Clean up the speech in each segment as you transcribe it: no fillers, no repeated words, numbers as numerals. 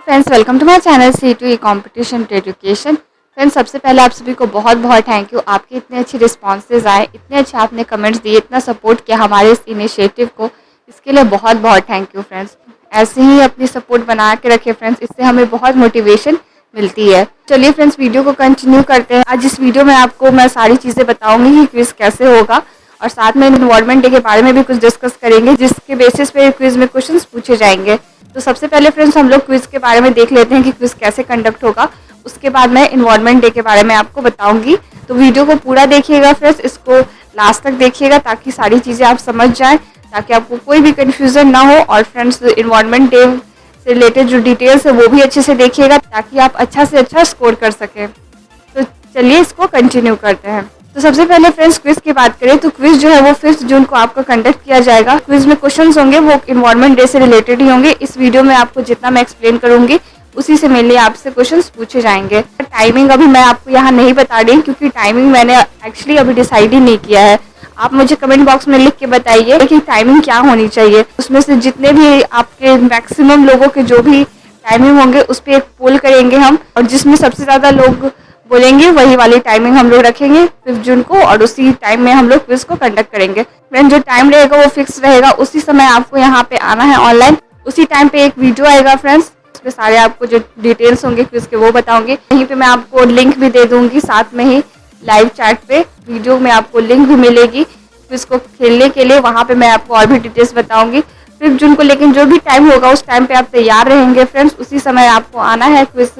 Friends, welcome to my channel C2E competition to education. Friends, सबसे पहले आप सभी को बहुत बहुत थैंक यू। आपके इतने अच्छे रिस्पॉन्सेज आए, इतने अच्छे आपने कमेंट्स दिए, इतना सपोर्ट किया हमारे इस इनिशिएटिव को, इसके लिए बहुत बहुत थैंक यू फ्रेंड्स। ऐसे ही अपनी सपोर्ट बना के रखें फ्रेंड्स, इससे हमें बहुत मोटिवेशन मिलती है। चलिए फ्रेंड्स, वीडियो को कंटिन्यू करते हैं। आज इस वीडियो में आपको मैं सारी चीज़ें बताऊंगी कि क्विज कैसे होगा, और साथ में इन्वॉल्वमेंट डे के बारे में भी कुछ डिस्कस करेंगे, जिसके बेसिस पे क्विज में क्वेश्चंस पूछे जाएंगे। तो सबसे पहले फ्रेंड्स, हम लोग क्विज के बारे में देख लेते हैं कि क्विज कैसे कंडक्ट होगा। उसके बाद मैं इन्वॉल्वमेंट डे के बारे में आपको बताऊंगी। तो वीडियो को पूरा देखिएगा फ्रेंड्स, इसको लास्ट तक देखिएगा ताकि सारी चीज़ें आप समझ जाएं, ताकि आपको कोई भी कन्फ्यूजन ना हो। और फ्रेंड्स, इन्वॉल्वमेंट डे से रिलेटेड जो डिटेल्स है वो भी अच्छे से देखिएगा, ताकि आप अच्छा से अच्छा स्कोर कर सकें। तो चलिए इसको कंटिन्यू करते हैं। तो सबसे पहले फ्रेंड्स, क्विज की बात करें तो क्विज जो है वो 5 जून को आपका कंडक्ट किया जाएगा। क्विज में क्वेश्चंस होंगे वो इन्वॉल्वमेंट डे से रिलेटेड ही होंगे। इस वीडियो में आपको जितना मैं एक्सप्लेन करूंगी उसी से मेनली आपसे क्वेश्चंस पूछे जाएंगे। टाइमिंग अभी मैं आपको यहाँ नहीं बता रही, क्योंकि टाइमिंग मैंने एक्चुअली अभी डिसाइड ही नहीं किया है। आप मुझे कमेंट बॉक्स में लिख के बताइए कि टाइमिंग क्या होनी चाहिए। उसमें से जितने भी आपके मैक्सिमम लोगों के जो भी टाइमिंग होंगे उस पर एक पोल करेंगे हम, और जिसमें सबसे ज़्यादा लोग बोलेंगे वही वाली टाइमिंग हम लोग रखेंगे 5 जून को, और उसी टाइम में हम लोग क्विज को कंडक्ट करेंगे। फ्रेंड, जो टाइम रहेगा वो फिक्स रहेगा, उसी समय आपको यहाँ पे आना है ऑनलाइन। उसी टाइम पे एक वीडियो आएगा फ्रेंड्स, उसमें सारे आपको जो डिटेल्स होंगे क्विज के वो बताऊंगी। यहीं पे मैं आपको लिंक भी दे दूंगी, साथ में ही लाइव चैट पे वीडियो में आपको लिंक भी मिलेगी क्विज को खेलने के लिए। वहाँ पे मैं आपको और भी डिटेल्स बताऊंगी 5 जून को। लेकिन जो भी टाइम होगा उस टाइम पे आप तैयार रहेंगे फ्रेंड्स, उसी समय आपको आना है। क्विज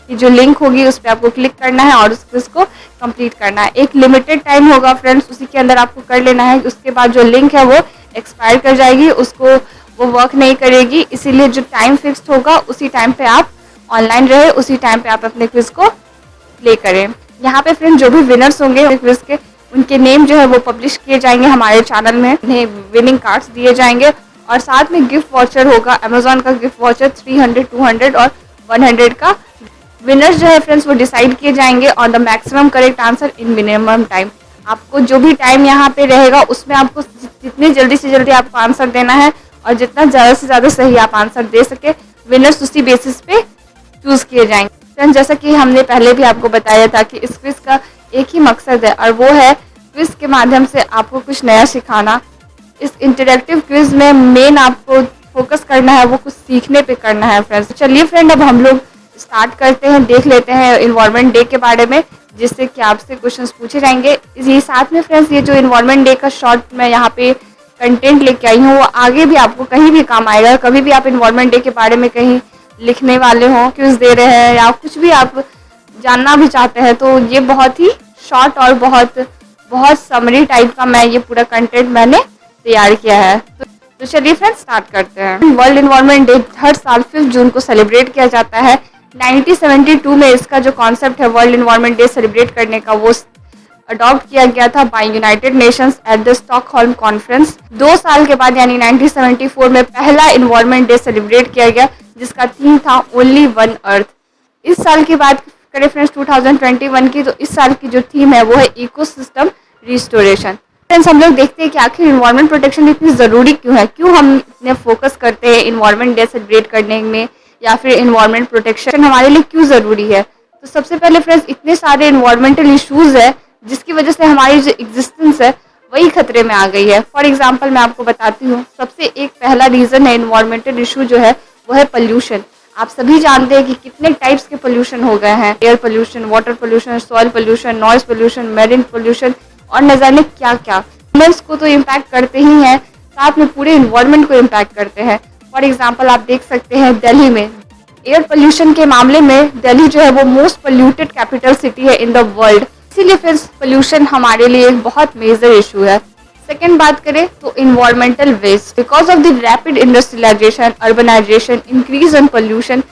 की जो लिंक होगी उस पर आपको क्लिक करना है और उस क्विज को कंप्लीट करना है। एक लिमिटेड टाइम होगा फ्रेंड्स, उसी के अंदर आपको कर लेना है। उसके बाद जो लिंक है वो एक्सपायर कर जाएगी, उसको वो वर्क नहीं करेगी। इसीलिए जो टाइम फिक्स्ड होगा उसी टाइम पे आप ऑनलाइन रहे, उसी टाइम पे आप अपने क्विज को प्ले करें। यहाँ पे फ्रेंड जो भी विनर्स होंगे क्विज के, उनके नेम जो है वो पब्लिश किए जाएंगे हमारे चैनल में। उन्हें विनिंग कार्ड्स दिए जाएंगे, और साथ में गिफ्ट वॉचर होगा, अमेजोन का गिफ्ट वॉचर 300, 200 और 100 का। विनर्स जो है फ्रेंड्स वो डिसाइड किए जाएंगे on the maximum correct answer in minimum time. आपको जो भी टाइम यहाँ पे रहेगा उसमें आपको जितनी जल्दी से जल्दी आपको आंसर देना है, और जितना ज़्यादा से ज़्यादा सही आप आंसर दे सके, विनर्स उसी बेसिस पे चूज किए जाएंगे। फ्रेंड्स, जैसा कि हमने पहले भी आपको बताया था कि इस क्विज का एक ही मकसद है, और वो है क्विज के माध्यम से आपको कुछ नया सिखाना। इस इंटरेक्टिव क्विज में मेन आपको फोकस करना है वो कुछ सीखने पे करना है फ्रेंड्स। चलिए फ्रेंड, अब हम लोग स्टार्ट करते हैं, देख लेते हैं इन्वॉल्वमेंट डे के बारे में, जिससे कि आपसे क्वेश्चंस पूछे जाएंगे। इसी साथ में फ्रेंड्स, ये जो इन्वॉल्वमेंट डे का शॉर्ट मैं यहाँ पे कंटेंट लेके आई हूँ, वो आगे भी आपको कहीं भी काम आएगा। कभी भी आप इन्वॉल्वमेंट डे के बारे में कहीं लिखने वाले हों, क्विज दे रहे हैं, या कुछ भी आप जानना भी चाहते हैं, तो ये बहुत ही शॉर्ट और बहुत बहुत समरी टाइप का मैं ये पूरा कंटेंट मैंने तैयार किया है। तो चलिए फ्रेंड्स, स्टार्ट करते हैं। वर्ल्ड इन्वायरमेंट डे हर साल 5 जून को सेलिब्रेट किया जाता है। 1972 में इसका जो कॉन्सेप्ट है वर्ल्ड इन्वायरमेंट डे सेलिब्रेट करने का, वो अडॉप्ट किया गया था by United Nations at the Stockholm conference. 2 साल के बाद यानी 1974 में पहला इन्वायरमेंट डे सेलिब्रेट किया गया, जिसका थीम था ओनली वन अर्थ। इस साल की बात करें फ्रेंड्स 2021 की, तो इस साल की जो थीम है वो है इकोसिस्टम रिस्टोरेशन। फ्रेंड्स, हम लोग देखते हैं कि आखिर इन्वायरमेंट प्रोटेक्शन इतनी ज़रूरी क्यों है, क्यों हम इतने फोकस करते हैं इन्वायरमेंट डे सेलिब्रेट करने में, या फिर इन्वायरमेंट प्रोटेक्शन हमारे लिए क्यों ज़रूरी है। तो सबसे पहले फ्रेंड्स, इतने सारे इन्वायरमेंटल इश्यूज़ है जिसकी वजह से हमारी जो एग्जिस्टेंस है वही खतरे में आ गई है। फॉर एग्जाम्पल मैं आपको बताती हूँ, सबसे एक पहला रीज़न है इन्वायरमेंटल इशू जो है वो है पोल्यूशन। आप सभी जानते हैं कि कितने टाइप्स के पोल्यूशन हो गए हैं, air pollution, water pollution, soil pollution, noise pollution, marine pollution, और न जाने क्या क्या। ह्यूमंस को तो इम्पैक्ट करते ही हैं, साथ में पूरे इन्वायरमेंट को इम्पैक्ट करते हैं। फॉर एग्जाम्पल आप देख सकते हैं दिल्ली में एयर पोल्यूशन के मामले में दिल्ली जो है वो मोस्ट पोल्यूटेड कैपिटल सिटी है इन द वर्ल्ड। इसीलिए फिर पोल्यूशन हमारे लिए एक बहुत मेजर इशू है। सेकेंड बात करें तो environmental waste, because of the rapid industrialisation, urbanisation, increase in pollution,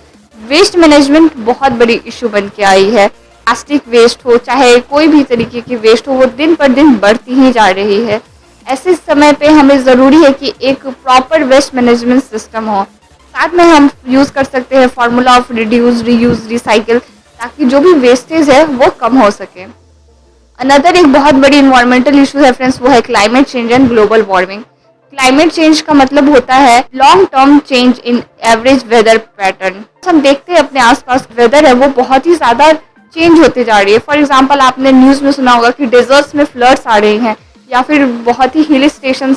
waste management बहुत बड़ी इशू बन के आई है। प्लास्टिक वेस्ट हो, चाहे कोई भी तरीके की वेस्ट हो, वो दिन पर दिन बढ़ती ही जा रही है। ऐसे समय पे हमें ज़रूरी है कि एक प्रॉपर वेस्ट मैनेजमेंट सिस्टम हो। साथ में हम यूज़ कर सकते हैं formula of reduce, reuse, recycle, ताकि जो भी वेस्टेज है वो कम हो सके। अनदर एक बहुत बड़ी इन्वायरमेंटल इशू है फ्रेंड्स, वो है climate change and global warming. Climate change का मतलब होता है long term change in average weather pattern. हम देखते हैं अपने आसपास वेदर है वो बहुत ही ज्यादा चेंज होते जा रही है। फॉर एग्जाम्पल आपने न्यूज में सुना होगा कि डेजर्ट्स में फ्लड्स आ रही हैं, या फिर बहुत ही हिल स्टेशन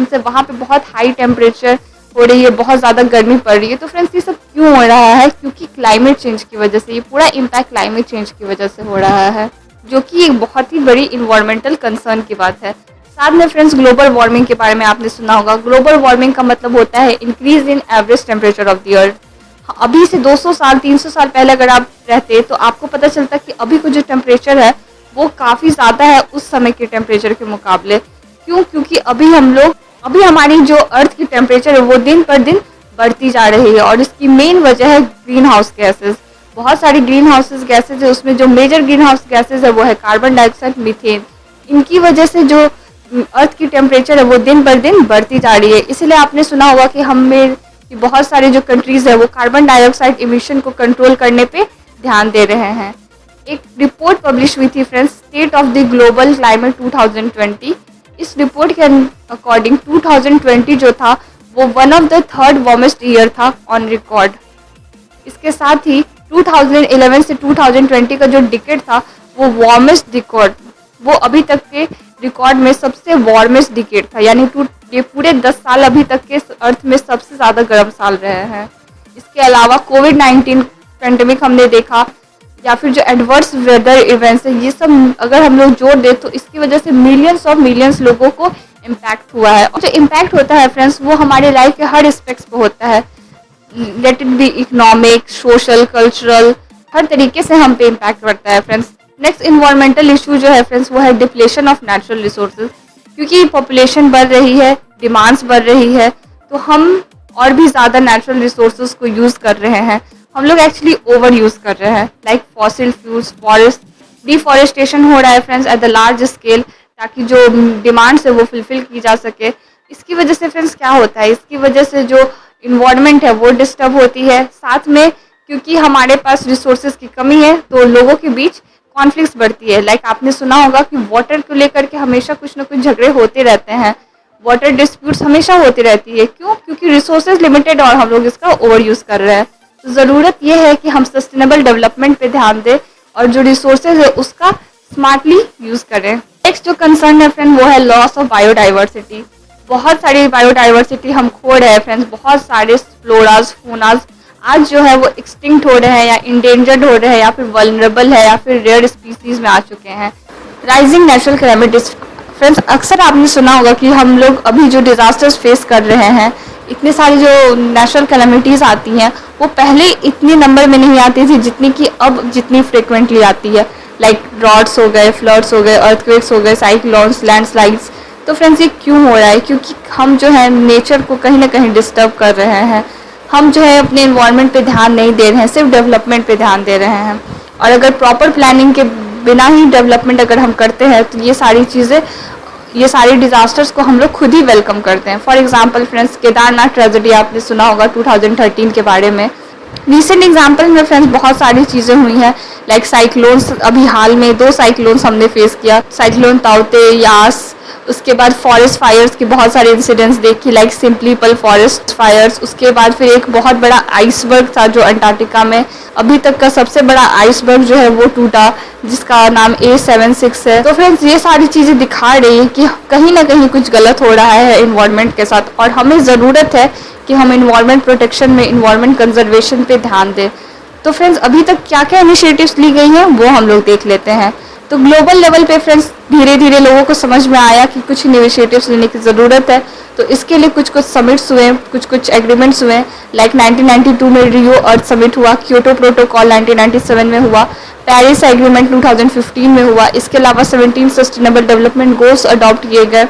से वहां पे बहुत हाई टेम्परेचर हो रही है, बहुत ज़्यादा गर्मी पड़ रही है। तो फ्रेंड्स ये सब क्यों हो रहा है? क्योंकि क्लाइमेट चेंज की वजह से, ये पूरा इम्पैक्ट क्लाइमेट चेंज की वजह से हो रहा है, जो कि एक बहुत ही बड़ी इन्वायरमेंटल कंसर्न की बात है। साथ में फ्रेंड्स ग्लोबल वार्मिंग के बारे में आपने सुना होगा। ग्लोबल वार्मिंग का मतलब होता है increase in average temperature of the earth. अभी से 200 साल 300 साल पहले अगर आप रहते तो आपको पता चलता कि अभी का जो टेम्परेचर है वो काफ़ी ज़्यादा है उस समय के टेम्परेचर के मुकाबले। क्यों? क्योंकि अभी हमारी जो अर्थ की टेम्परेचर है वो दिन पर दिन बढ़ती जा रही है, और इसकी मेन वजह है ग्रीन हाउस गैसेज। बहुत सारी ग्रीन हाउस गैसेज है, उसमें जो मेजर ग्रीन हाउस गैसेज है वो है कार्बन डाइऑक्साइड, मीथेन। इनकी वजह से जो अर्थ की टेम्परेचर है वो दिन पर दिन बढ़ती जा रही है। इसलिए आपने सुना होगा कि कि बहुत सारे जो कंट्रीज है वो कार्बन डाइऑक्साइड इमिशन को कंट्रोल करने पे ध्यान दे रहे हैं। एक रिपोर्ट पब्लिश हुई थी friends, state of the global climate 2020। इस रिपोर्ट के अकॉर्डिंग 2020 जो था वो one of the third warmest year था ऑन रिकॉर्ड। इसके साथ ही 2011 से 2020 का जो डिकेड था वो वार्मेस्ट रिकॉर्ड, वो अभी तक के रिकॉर्ड में सबसे वार्मेस्ट डिकेड था। यानी ये पूरे 10 साल अभी तक के अर्थ में सबसे ज़्यादा गर्म साल रहे हैं। इसके अलावा कोविड-19 पेंडेमिक हमने देखा, या फिर जो एडवर्स वेदर इवेंट्स है, ये सब अगर हम लोग जोड़ दें तो इसकी वजह से मिलियंस लोगों को इम्पैक्ट हुआ है। और जो इम्पैक्ट होता है फ्रेंड्स वो हमारे लाइफ के हर एस्पेक्ट्स पे होता है। Let it be economic, social, cultural, हर तरीके से हम पे इम्पैक्ट पड़ता है फ्रेंड्स। नेक्स्ट इन्वायरमेंटल इशू जो है फ्रेंड्स वो है डिप्लेशन ऑफ नेचुरल रिसोर्सेज। क्योंकि पॉपुलेशन बढ़ रही है, डिमांड्स बढ़ रही है, तो हम और भी ज़्यादा नेचुरल रिसोर्सेज को यूज़ कर रहे हैं। हम लोग एक्चुअली ओवर यूज़ कर रहे हैं, like fossil fuels, forest deforestation हो रहा है friends at the large scale, ताकि जो डिमांड्स है वो फुलफिल की जा सके। इसकी वजह से फ्रेंड्स क्या होता है, इसकी वजह से जो इन्वायरमेंट है वो डिस्टर्ब होती है। साथ में क्योंकि हमारे पास रिसोर्सेज की कमी है तो लोगों के बीच कॉन्फ्लिक्ट्स बढ़ती है। लाइक आपने सुना होगा कि वाटर को लेकर के हमेशा कुछ ना कुछ झगड़े होते रहते हैं, वाटर डिस्प्यूट्स हमेशा होती रहती है। क्यों? क्योंकि रिसोर्सेज लिमिटेड और हम लोग इसका ओवर यूज़ कर रहे हैं। तो ज़रूरत यह है कि हम सस्टेनेबल डेवलपमेंट पे ध्यान दें और जो रिसोर्सेज है उसका स्मार्टली यूज़ करें। नेक्स्ट जो कंसर्न है फ्रेंड वो है लॉस ऑफ बायोडाइवर्सिटी। बहुत सारी बायोडाइवर्सिटी हम खो रहे हैं फ्रेंड्स। बहुत सारे फ्लोराज, फौनाज आज जो है वो एक्सटिंक्ट हो रहे हैं, या इंडेंजर्ड हो रहे हैं, या फिर वल्नरेबल है, या फिर रेयर स्पीसीज में आ चुके हैं। राइजिंग नेचुरल कैलेमिटीज फ्रेंड्स, अक्सर आपने सुना होगा कि हम लोग अभी जो डिजास्टर्स फेस कर रहे हैं, इतने सारी जो नेचुरल कैलेमिटीज आती हैं वो पहले इतने नंबर में नहीं आती थी जितनी कि अब जितनी फ्रिक्वेंटली आती है। लाइक ड्रॉट्स हो गए, फ्लड्स हो गए, अर्थक्वेक्स हो गए, साइक्लोन्स, लैंडस्लाइड्स। तो फ्रेंड्स ये क्यों हो रहा है? क्योंकि हम जो है नेचर को कहीं ना कहीं डिस्टर्ब कर रहे हैं। हम जो है अपने इन्वायरमेंट पे ध्यान नहीं दे रहे हैं, सिर्फ डेवलपमेंट पे ध्यान दे रहे हैं। और अगर प्रॉपर प्लानिंग के बिना ही डेवलपमेंट अगर हम करते हैं तो ये सारी डिजास्टर्स को हम लोग खुद ही वेलकम करते हैं। For example friends, Kedarnath tragedy आपने सुना होगा 2013 के बारे में। रिसेंट एग्जाम्पल में फ्रेंड्स बहुत सारी चीज़ें हुई हैं, लाइक साइक्लोन्स। अभी हाल में 2 साइक्लोन्स हमने फेस किया, साइक्लोन ताउते, यास। उसके बाद फॉरेस्ट फायर्स के बहुत सारे इंसिडेंट्स देखी, लाइक सिंपली पल फॉरेस्ट फायर्स। उसके बाद फिर एक बहुत बड़ा आइसबर्ग था जो अंटार्कटिका में, अभी तक का सबसे बड़ा आइसबर्ग जो है वो टूटा, जिसका नाम A76 है। तो फ्रेंड्स ये सारी चीज़ें दिखा रही है कि कहीं ना कहीं कुछ गलत हो रहा है इन्वायरमेंट के साथ, और हमें ज़रूरत है कि हम इन्वायरमेंट प्रोटेक्शन में, इन्वायरमेंट कंजर्वेशन पे ध्यान दें। तो फ्रेंड्स अभी तक क्या क्या इनिशिएटिव्स ली गई हैं वो हम लोग देख लेते हैं। तो ग्लोबल लेवल पे फ्रेंड्स धीरे धीरे लोगों को समझ में आया कि कुछ इनिशिएटिव्स लेने की ज़रूरत है। तो इसके लिए कुछ समिट्स हुए, कुछ एग्रीमेंट्स हुए। लाइक 1992 में रियो अर्थ समिट हुआ, क्योटो प्रोटोकॉल 1997 में हुआ, पेरिस एग्रीमेंट 2015 में हुआ। इसके अलावा 17 सस्टेनेबल डेवलपमेंट गोल्स अडॉप्ट किए गए।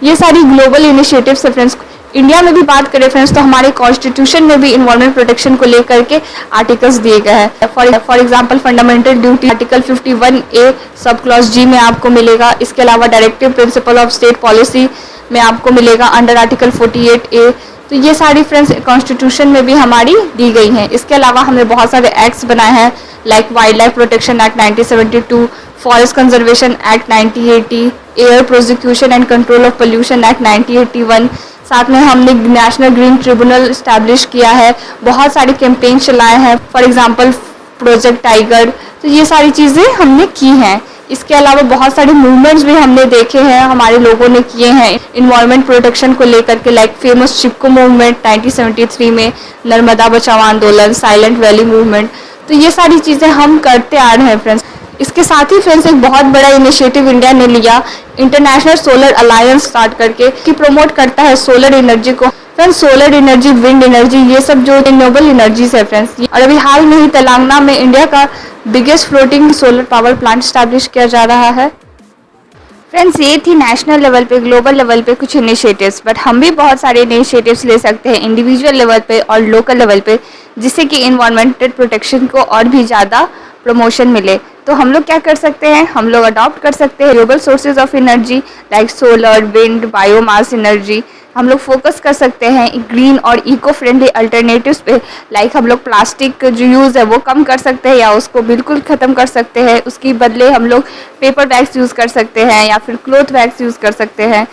ये सारी ग्लोबल इनिशिएटिव्स है फ्रेंड्स। इंडिया में भी बात करें फ्रेंड्स तो हमारे कॉन्स्टिट्यूशन में भी इन्वायरमेंट प्रोटेक्शन को लेकर के आर्टिकल्स दिए गए हैं। For example fundamental duty article 51A sub clause G में आपको मिलेगा। इसके अलावा directive principle of state policy में आपको मिलेगा अंडर आर्टिकल 48A। तो ये सारी फ्रेंड्स कॉन्स्टिट्यूशन में भी हमारी दी गई हैं। इसके अलावा हमने बहुत सारे एक्ट्स बनाए हैं, like wild life protection act 1972, forest conservation act 1980, air prosecution and control of pollution act 1981। साथ में हमने नेशनल ग्रीन ट्रिब्यूनल इस्टेब्लिश किया है, बहुत सारे कैंपेन चलाए हैं, फॉर एग्जांपल प्रोजेक्ट टाइगर। तो ये सारी चीज़ें हमने की हैं। इसके अलावा बहुत सारे मूवमेंट्स भी हमने देखे हैं, हमारे लोगों ने किए हैं इन्वायरमेंट प्रोटेक्शन को लेकर के, लाइक फेमस चिपको मूवमेंट 1973 में, नर्मदा बचाओ आंदोलन, साइलेंट वैली मूवमेंट। तो ये सारी चीज़ें हम करते आ रहे हैं फ्रेंड्स। इसके साथ ही फ्रेंड्स एक बहुत बड़ा इनिशिएटिव इंडिया ने लिया, इंटरनेशनल सोलर अलायंस स्टार्ट करके, कि प्रमोट करता है सोलर एनर्जी को। Friends solar energy, wind energy, ये सब जो रिन्यूएबल एनर्जीज है फ्रेंड्स। और अभी हाल में ही तेलंगाना में इंडिया का biggest floating solar power plant establish किया जा रहा है। फ्रेंड्स ये थी नेशनल लेवल पे, ग्लोबल लेवल पे कुछ इनिशिएटिव्स, बट हम भी बहुत सारे इनिशिएटिव्स ले सकते हैं इंडिविजुअल लेवल पे और लोकल लेवल पे, जिससे कि इन्वायरमेंटल प्रोटेक्शन को और भी ज़्यादा प्रमोशन मिले। तो हम लोग क्या कर सकते हैं, हम लोग अडॉप्ट कर सकते हैं renewable sources of energy like solar, wind, biomass energy. हम लोग फोकस कर सकते हैं ग्रीन और इको फ्रेंडली अल्टरनेटिव्स पे, लाइक हम लोग प्लास्टिक जो यूज़ है वो कम कर सकते हैं या उसको बिल्कुल ख़त्म कर सकते हैं। उसके बदले हम लोग पेपर बैग्स यूज़ कर सकते हैं या फिर क्लॉथ बैग्स यूज़ कर सकते हैं।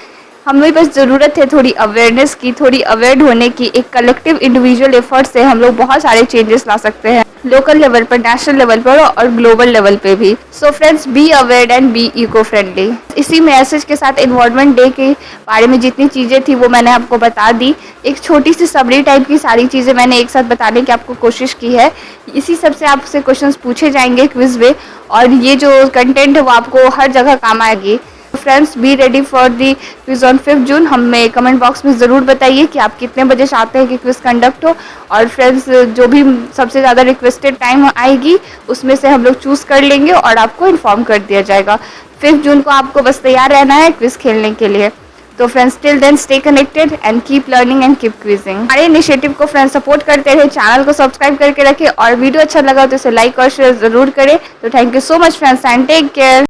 हमें बस ज़रूरत है थोड़ी अवेयरनेस की, थोड़ी अवेयर होने की। एक कलेक्टिव इंडिविजुअल एफर्ट से हम लोग बहुत सारे चेंजेस ला सकते हैं, लोकल लेवल पर, नेशनल लेवल पर और ग्लोबल लेवल पे भी। So friends be aware and be eco friendly. इसी मैसेज के साथ एनवायरनमेंट डे के बारे में जितनी चीज़ें थी वो मैंने आपको बता दी। एक छोटी सी समरी टाइप की सारी चीज़ें मैंने एक साथ बताने की आपको कोशिश की है। इसी सब से आपसे क्वेश्चंस पूछे जाएंगे क्विज में, और ये जो कंटेंट है वो आपको हर जगह काम आएगी। Friends be ready for the quiz on 5 जून। हमें कमेंट बॉक्स में ज़रूर बताइए कि आप कितने बजे चाहते हैं कि क्विज कंडक्ट हो। और फ्रेंड्स जो भी सबसे ज़्यादा रिक्वेस्टेड टाइम आएगी उसमें से हम लोग चूज़ कर लेंगे और आपको इन्फॉर्म कर दिया जाएगा। 5 जून को आपको बस तैयार रहना है क्विज खेलने के लिए। तो friends till then stay connected and keep learning and keep quizzing. हमारे इनिशिएटिव को फ्रेंड्स सपोर्ट करते रहे, चैनल को सब्सक्राइब करके रखें, और वीडियो अच्छा लगा तो इसे लाइक और शेयर ज़रूर करें। तो thank you so much friends and take care.